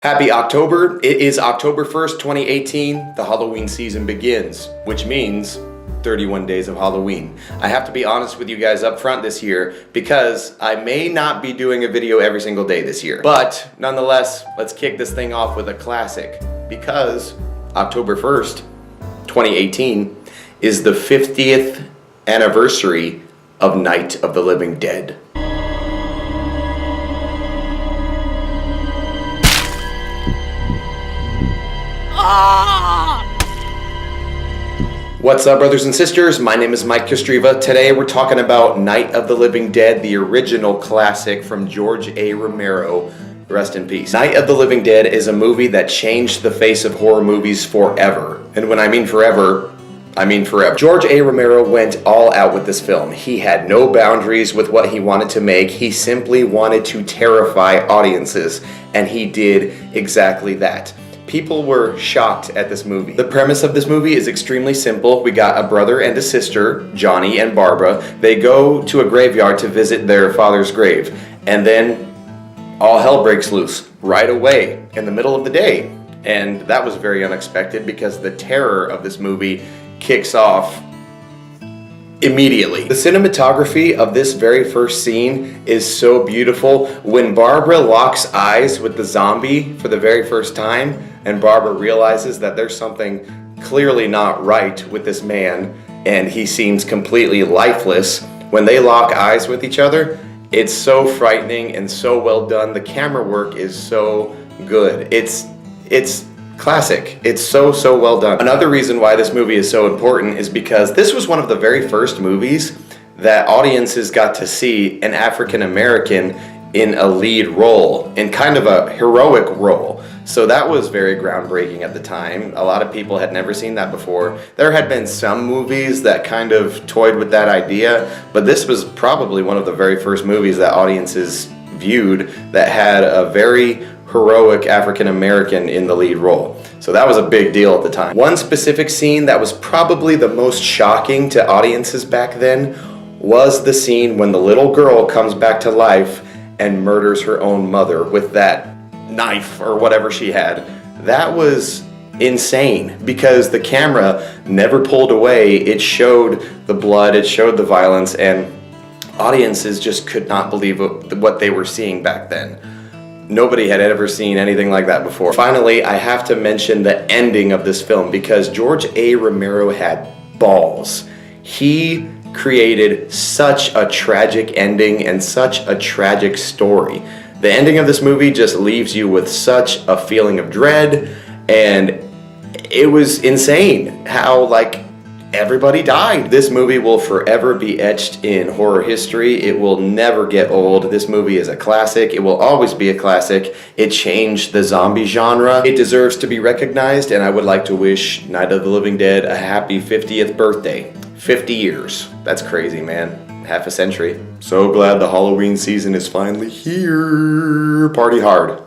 Happy October. It is October 1st, 2018. The Halloween season begins, which means 31 days of Halloween. I have to be honest with you guys up front this year because I may not be doing a video every single day this year. But nonetheless, let's kick this thing off with a classic because October 1st, 2018 is the 50th anniversary of Night of the Living Dead. What's up, brothers and sisters? My name is Mike Kostriva. Today we're talking about Night of the Living Dead, the original classic from George A. Romero. Rest in peace. Night of the Living Dead is a movie that changed the face of horror movies forever. And when I mean forever, I mean forever. George A. Romero went all out with this film. He had no boundaries with what he wanted to make. He simply wanted to terrify audiences, and he did exactly that. People were shocked at this movie. The premise of this movie is extremely simple. We got a brother and a sister, Johnny and Barbara. They go to a graveyard to visit their father's grave, and then all hell breaks loose right away in the middle of the day. And that was very unexpected because the terror of this movie kicks off immediately. The cinematography of this very first scene is so beautiful. When Barbara locks eyes with the zombie for the very first time, and Barbara realizes that there's something clearly not right with this man, and he seems completely lifeless. When they lock eyes with each other, it's so frightening and so well done. The camera work is so good. It's classic. It's so well done. Another reason why this movie is so important is because this was one of the very first movies that audiences got to see an African American in a lead role, in kind of a heroic role. So that was very groundbreaking at the time. A lot of people had never seen that before. There had been some movies that kind of toyed with that idea, but this was probably one of the very first movies that audiences viewed that had a very heroic African American in the lead role. So that was a big deal at the time. One specific scene that was probably the most shocking to audiences back then was the scene when the little girl comes back to life and murders her own mother with that knife or whatever she had. That was insane because the camera never pulled away. It showed the blood, it showed the violence, and audiences just could not believe what they were seeing back then. Nobody had ever seen anything like that before. Finally, I have to mention the ending of this film because George A. Romero had balls. He created such a tragic ending and such a tragic story. The ending of this movie just leaves you with such a feeling of dread, and it was insane how, everybody died. This movie will forever be etched in horror history. It will never get old. This movie is a classic. It will always be a classic. It changed the zombie genre. It deserves to be recognized, and I would like to wish Night of the Living Dead a happy 50th birthday. 50 years. That's crazy, man. Half a century. So glad the Halloween season is finally here. Party hard.